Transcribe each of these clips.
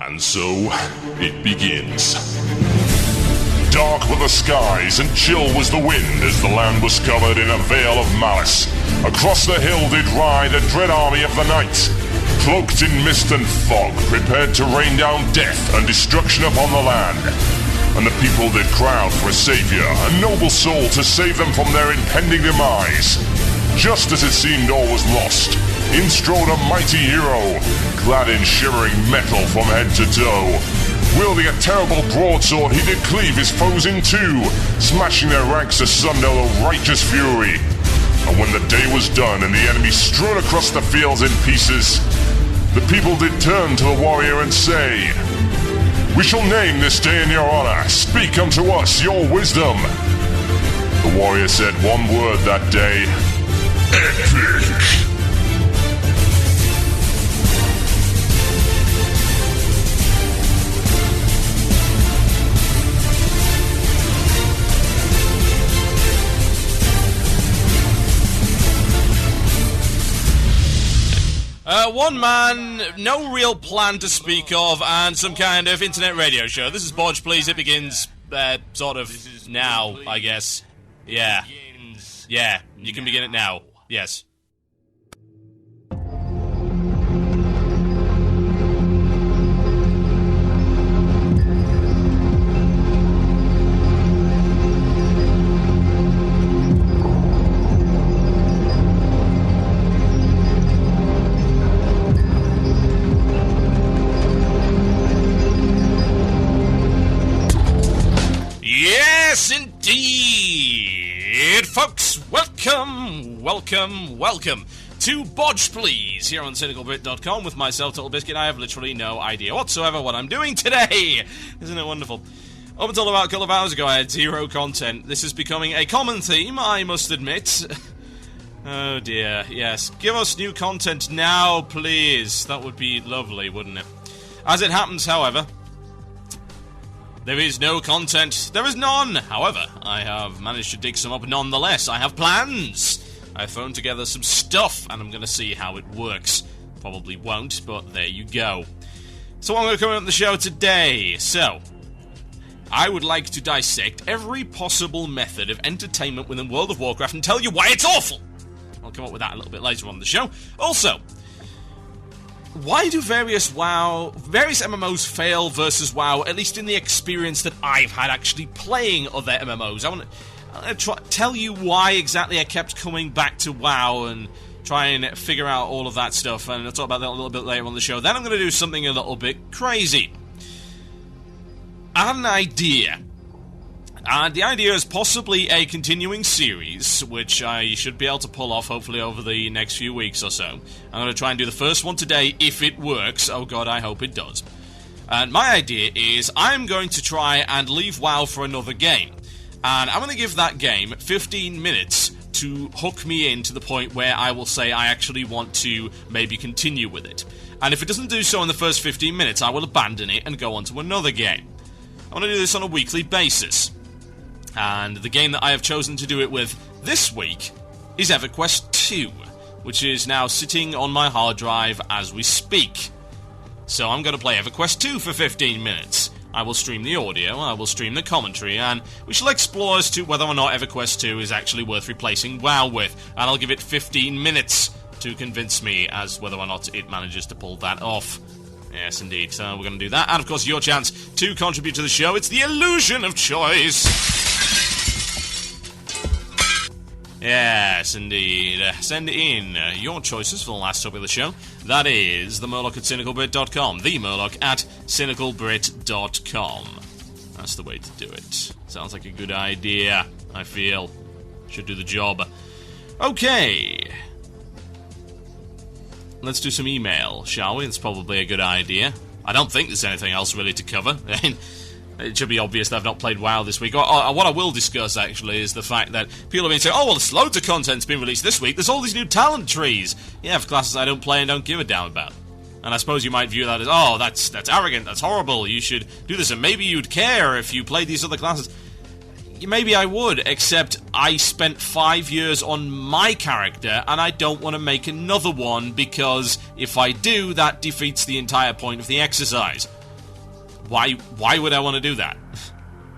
And so, it begins. Dark were the skies and chill was the wind as the land was covered in a veil of malice. Across the hill did ride a dread army of the night, cloaked in mist and fog, prepared to rain down death and destruction upon the land. And the people did crowd for a savior, a noble soul to save them from their impending demise. Just as it seemed all was lost, in strode a mighty hero, clad in shivering metal from head to toe. Wielding a terrible broadsword, he did cleave his foes in two, smashing their ranks asunder with righteous fury. And when the day was done and the enemy strewn across the fields in pieces, the people did turn to the warrior and say, "We shall name this day in your honor. Speak unto us your wisdom." The warrior said one word that day: epic. One man, no real plan to speak of, and some kind of internet radio show. This is Bodge, please. It begins, sort of now, I guess. Yeah. Yeah, you can begin it now. Yes. Yes, indeed, folks. Welcome to Bodge, please, here on CynicalBrit.com with myself, Total Biscuit. I have literally no idea whatsoever what I'm doing today. Isn't it wonderful? Up until about a couple of hours ago, I had zero content. This is becoming a common theme, I must admit. Oh dear, yes. Give us new content now, please. That would be lovely, wouldn't it? As it happens, however, there is no content. There is none. However, I have managed to dig some up nonetheless. I have plans. I've thrown together some stuff, and I'm going to see how it works. Probably won't, but there you go. So I'm going to come on the show today. So, I would like to dissect every possible method of entertainment within World of Warcraft and tell you why it's awful. I'll come up with that a little bit later on the show. Also, why do various MMOs fail versus WoW, at least in the experience that I've had actually playing other MMOs? I want to tell you why exactly I kept coming back to WoW and try and figure out all of that stuff, and I'll talk about that a little bit later on the show. Then I'm going to do something a little bit crazy. I had an idea. And the idea is possibly a continuing series, which I should be able to pull off hopefully over the next few weeks or so. I'm going to try and do the first one today if it works. Oh god, I hope it does. And my idea is I'm going to try and leave WoW for another game. And I'm going to give that game 15 minutes to hook me in to the point where I will say I actually want to maybe continue with it. And if it doesn't do so in the first 15 minutes, I will abandon it and go on to another game. I want to do this on a weekly basis. And the game that I have chosen to do it with this week is EverQuest 2, which is now sitting on my hard drive as we speak. So I'm going to play EverQuest 2 for 15 minutes. I will stream the audio, I will stream the commentary, and we shall explore as to whether or not EverQuest 2 is actually worth replacing WoW with. And I'll give it 15 minutes to convince me as whether or not it manages to pull that off. Yes, indeed. So we're going to do that. And, of course, your chance to contribute to the show. It's the illusion of choice. Yes, indeed. Send in your choices for the last topic of the show. That is the Murloc at CynicalBrit.com. The Murloc at CynicalBrit.com. That's the way to do it. Sounds like a good idea, I feel. Should do the job. Okay. Let's do some email, shall we? It's probably a good idea. I don't think there's anything else really to cover. It should be obvious that I've not played WoW this week. What I will discuss, actually, is the fact that people have been saying, oh, well, there's loads of content's been released this week. There's all these new talent trees. Yeah, for classes I don't play and don't give a damn about. And I suppose you might view that as, oh, that's arrogant, that's horrible, you should do this, and maybe you'd care if you played these other classes. Maybe I would, except I spent 5 years on my character, and I don't want to make another one, because if I do, that defeats the entire point of the exercise. Why would I want to do that?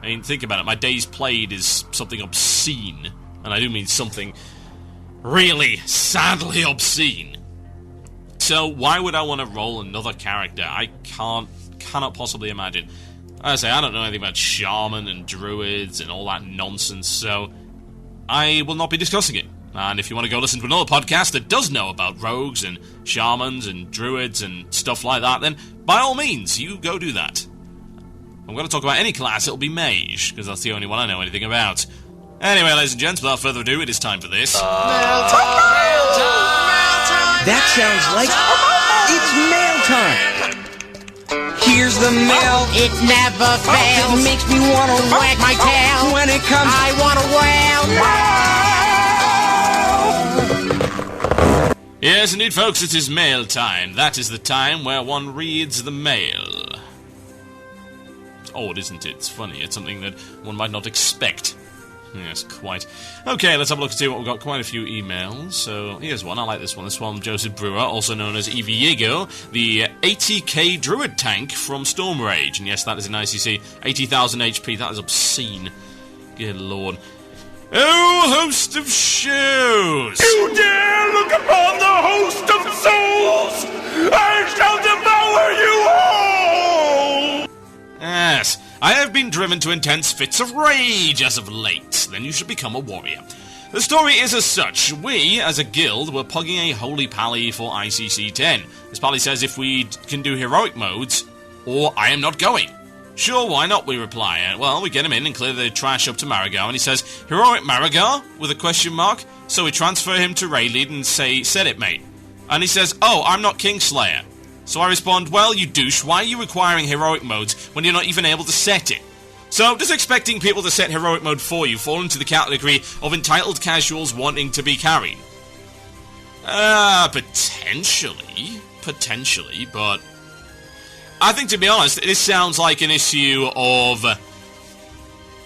I mean, think about it. My days played is something obscene. And I do mean something really, sadly obscene. So why would I want to roll another character? I cannot possibly imagine. As I say, I don't know anything about shaman and druids and all that nonsense, so I will not be discussing it. And if you want to go listen to another podcast that does know about rogues and shamans and druids and stuff like that, then by all means, you go do that. I'm going to talk about any class, it'll be mage, because that's the only one I know anything about. Anyway, ladies and gents, without further ado, it is time for this. Mail time! That sounds like it's mail time. Here's the mail. It never fails. It makes me want to wag my tail. when it comes. I want to wail. Yes, indeed, folks, it is mail time. That is the time where one reads the mail. It's odd, isn't it? It's funny. It's something that one might not expect. Yes, quite. Okay, let's have a look and see what we've got. Quite a few emails. So, here's one. I like this one. This one, Joseph Brewer, also known as Eviego, the 80k Druid tank from Storm Rage. And yes, that is an ICC. 80,000 HP. That is obscene. Good lord. Oh, host of shows! You dare look upon the host of souls! I shall devour you all! Yes, I have been driven to intense fits of rage as of late. Then you should become a warrior. The story is as such. We, as a guild, were pugging a holy pally for ICC 10. This pally says if we can do heroic modes, or I am not going. Sure, why not, we reply. Well, we get him in and clear the trash up to Marigar, and he says, Heroic Marigar? With a question mark. So we transfer him to raid lead and say, Set it, mate. And he says, Oh, I'm not Kingslayer. So I respond, Well, you douche, why are you requiring heroic modes when you're not even able to set it? So, does expecting people to set heroic mode for you fall into the category of entitled casuals wanting to be carried? Potentially, but I think, to be honest, this sounds like an issue of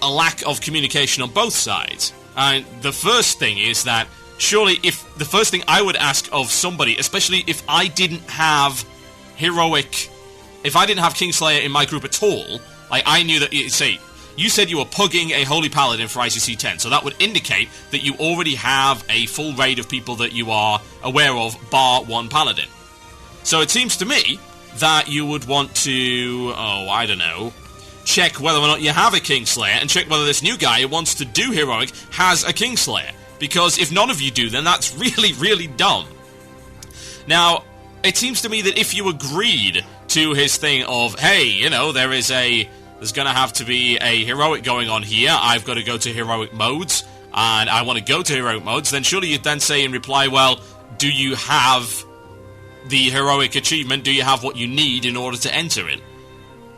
a lack of communication on both sides. And the first thing is that, surely, if the first thing I would ask of somebody, especially if I didn't have Kingslayer in my group at all, like, I knew that, say, you said you were pugging a Holy Paladin for ICC 10, so that would indicate that you already have a full raid of people that you are aware of, bar one Paladin. So it seems to me that you would want to, check whether or not you have a Kingslayer, and check whether this new guy who wants to do heroic has a Kingslayer. Because if none of you do, then that's really, really dumb. Now, it seems to me that if you agreed to his thing of, hey, there's gonna have to be a heroic going on here, I've got to go to heroic modes, and I want to go to heroic modes, then surely you'd then say in reply, well, do you have the heroic achievement? Do you have what you need in order to enter it?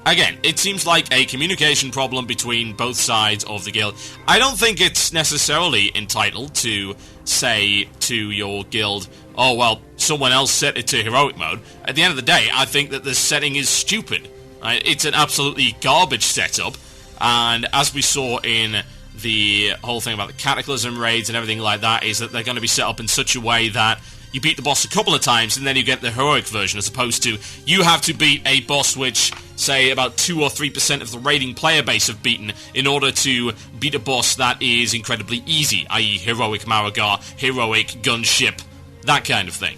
Again, it seems like a communication problem between both sides of the guild. I don't think it's necessarily entitled to say to your guild, oh, well, someone else set it to heroic mode. At the end of the day, I think that the setting is stupid. It's an absolutely garbage setup, and as we saw in the whole thing about the Cataclysm raids and everything like that, is that they're going to be set up in such a way that you beat the boss a couple of times and then you get the heroic version, as opposed to you have to beat a boss which, say, about 2 or 3% of the raiding player base have beaten in order to beat a boss that is incredibly easy, i.e. heroic Marigar, heroic gunship, that kind of thing.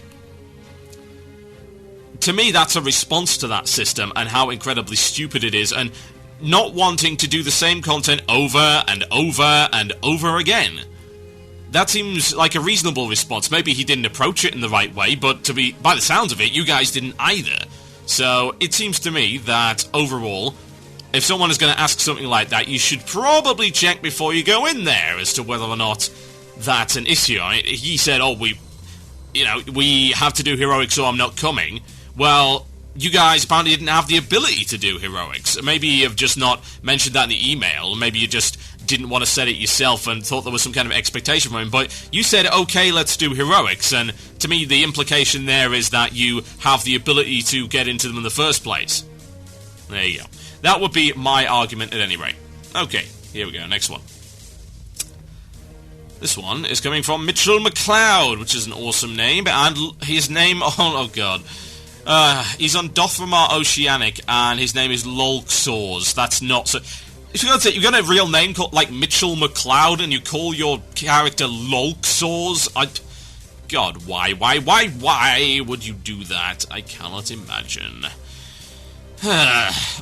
To me, that's a response to that system and how incredibly stupid it is, and not wanting to do the same content over and over and over again. That seems like a reasonable response. Maybe he didn't approach it in the right way, but by the sounds of it, you guys didn't either. So it seems to me that overall, if someone is going to ask something like that, you should probably check before you go in there as to whether or not that's an issue. He said, oh, we have to do heroics, so I'm not coming. Well, you guys apparently didn't have the ability to do heroics. Maybe you've just not mentioned that in the email. Maybe you just didn't want to set it yourself and thought there was some kind of expectation from him. But you said, okay, let's do heroics. And to me, the implication there is that you have the ability to get into them in the first place. There you go. That would be my argument at any rate. Okay, here we go. Next one. This one is coming from Mitchell McLeod, which is an awesome name. And his name, oh god. He's on Dothramar Oceanic, and his name is Lolxors. That's not so... If you've got a real name called, like, Mitchell McLeod, and you call your character Lolxors, God, why would you do that? I cannot imagine.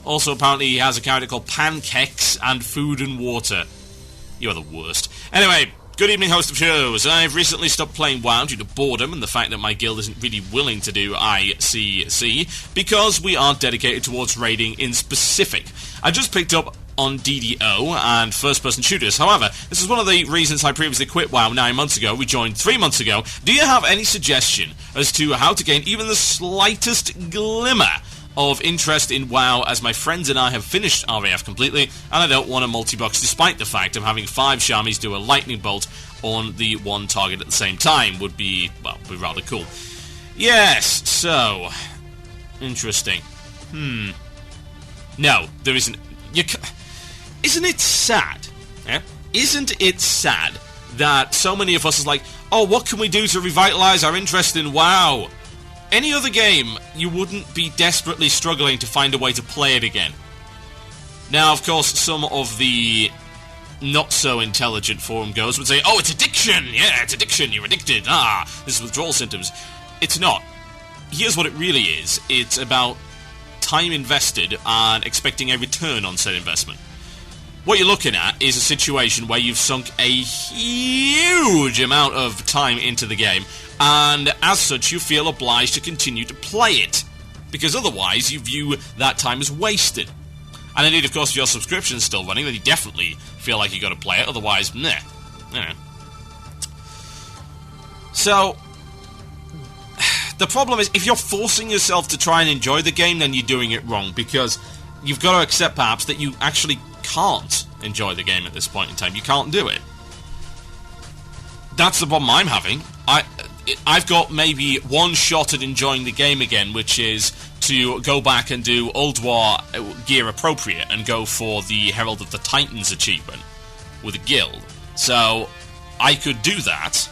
Also, apparently, he has a character called Pancakes and Food and Water. You are the worst. Anyway, good evening, host of shows. I've recently stopped playing WoW due to boredom and the fact that my guild isn't really willing to do ICC, because we aren't dedicated towards raiding in specific. I just picked up on DDO and first-person shooters. However, this is one of the reasons I previously quit WoW 9 months ago, rejoined 3 months ago. Do you have any suggestion as to how to gain even the slightest glimmer of interest in WoW, as my friends and I have finished RAF completely, and I don't want a multi-box despite the fact of having 5 Shamis do a lightning bolt on the one target at the same time would be, well, be rather cool. Yes, so... interesting. No, there isn't... Isn't it sad? Isn't it sad that so many of us is like, oh, what can we do to revitalize our interest in WoW? Any other game, you wouldn't be desperately struggling to find a way to play it again. Now, of course, some of the not-so-intelligent forum goers would say, oh, it's addiction! Yeah, it's addiction, you're addicted. This is withdrawal symptoms. It's not. Here's what it really is. It's about time invested and expecting a return on said investment. What you're looking at is a situation where you've sunk a huge amount of time into the game, and as such you feel obliged to continue to play it, because otherwise you view that time as wasted. And indeed, of course, if your subscription's still running, then you definitely feel like you got to play it, otherwise, meh. You know. So, the problem is, if you're forcing yourself to try and enjoy the game, then you're doing it wrong, because you've got to accept, perhaps, that you actually can't enjoy the game at this point in time. You can't do it. That's the problem I'm having. I've got maybe one shot at enjoying the game again, which is to go back and do Old War gear appropriate and go for the Herald of the Titans achievement with a guild. So, I could do that.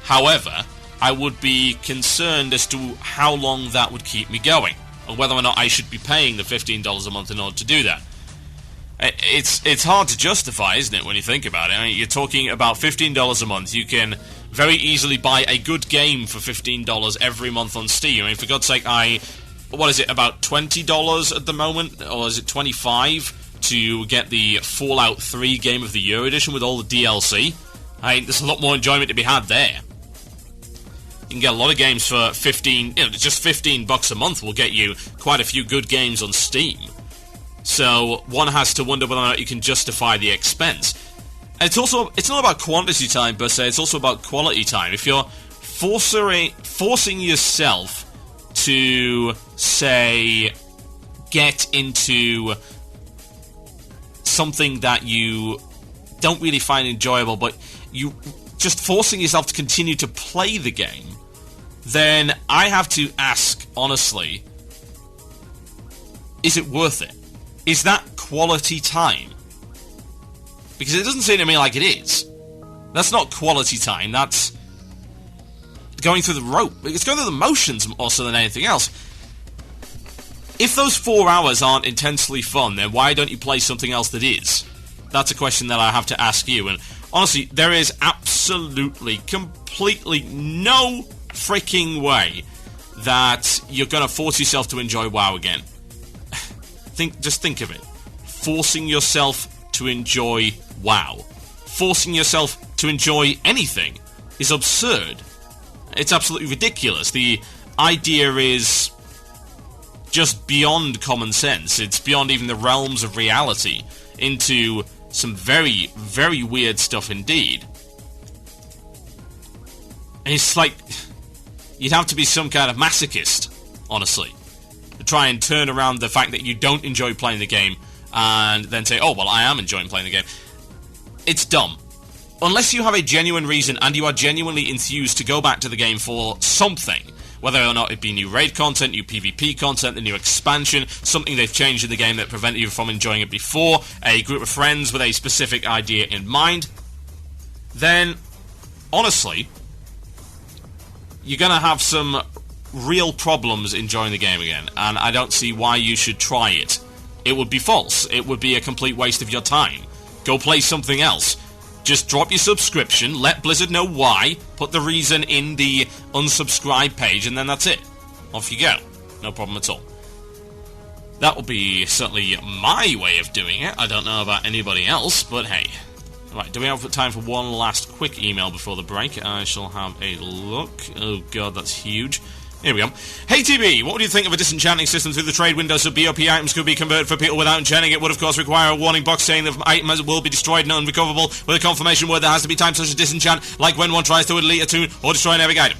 However, I would be concerned as to how long that would keep me going, and whether or not I should be paying the $15 a month in order to do that. It's hard to justify, isn't it, when you think about it? I mean, you're talking about $15 a month. You can very easily buy a good game for $15 every month on Steam. I mean, for God's sake, what is it, about $20 at the moment? Or is it $25 to get the Fallout 3 Game of the Year edition with all the DLC? I mean, there's a lot more enjoyment to be had there. You can get a lot of games for just $15 a month will get you quite a few good games on Steam. So one has to wonder whether or not you can justify the expense. And it's not about quantity time per se, it's also about quality time. If you're forcing yourself to, say, get into something that you don't really find enjoyable, but you just forcing yourself to continue to play the game, then I have to ask, honestly, is it worth it? Is that quality time? Because it doesn't seem to me like it is. That's not quality time, that's going through the rope. It's going through the motions more so than anything else. If those 4 hours aren't intensely fun, then why don't you play something else that is? That's a question that I have to ask you, and honestly, there is absolutely, completely no freaking way that you're going to force yourself to enjoy WoW again. Just think of it. Forcing yourself to enjoy WoW. Forcing yourself to enjoy anything is absurd. It's absolutely ridiculous. The idea is just beyond common sense. It's beyond even the realms of reality, into some very, very weird stuff indeed. And it's like, you'd have to be some kind of masochist, honestly, to try and turn around the fact that you don't enjoy playing the game and then say, oh, well, I am enjoying playing the game. It's dumb. Unless you have a genuine reason and you are genuinely enthused to go back to the game for something, whether or not it be new raid content, new PvP content, the new expansion, something they've changed in the game that prevented you from enjoying it before, a group of friends with a specific idea in mind, then, honestly, you're going to have some real problems enjoying the game again, and I don't see why you should try it. It would be false. It would be a complete waste of your time. Go play something else. Just drop your subscription, let Blizzard know why, put the reason in the unsubscribe page, and then that's it. Off you go. No problem at all. That will be certainly my way of doing it. I don't know about anybody else, but hey. Right, do we have time for one last quick email before the break? I shall have a look. Oh god, that's huge. Here we go. Hey TB, what would you think of a disenchanting system through the trade window so BOP items could be converted for people without enchanting? It would of course require a warning box saying that items will be destroyed and unrecoverable, with a confirmation word that has to be timed such as disenchant, like when one tries to delete a tune or destroy an epic item.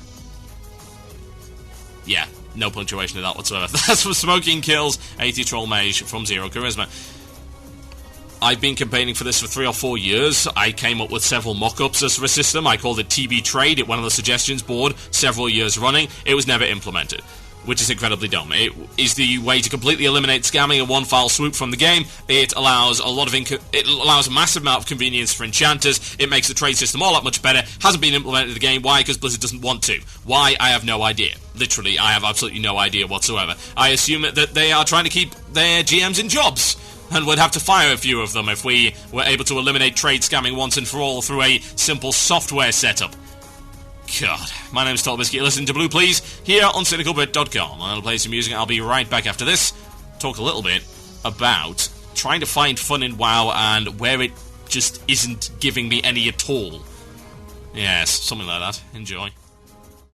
Yeah, no punctuation of that whatsoever. That's for Smoking Kills, 80 Troll Mage from Zero Charisma. I've been campaigning for this for 3 or 4 years. I came up with several mock-ups as for a system. I called it TB Trade. It went on the suggestions board several years running. It was never implemented, which is incredibly dumb. It is the way to completely eliminate scamming in one foul swoop from the game. It allows it allows a massive amount of convenience for enchanters. It makes the trade system all that much better. Hasn't been implemented in the game. Why? Because Blizzard doesn't want to. Why? I have no idea. Literally, I have absolutely no idea whatsoever. I assume that they are trying to keep their GMs in jobs, and would have to fire a few of them if we were able to eliminate trade scamming once and for all through a simple software setup. God. My name's Total Biscuit. You're listening to Blue Please here on CynicalBit.com. I'll play some music and I'll be right back after this. Talk a little bit about trying to find fun in WoW and where it just isn't giving me any at all. Yes, something like that. Enjoy.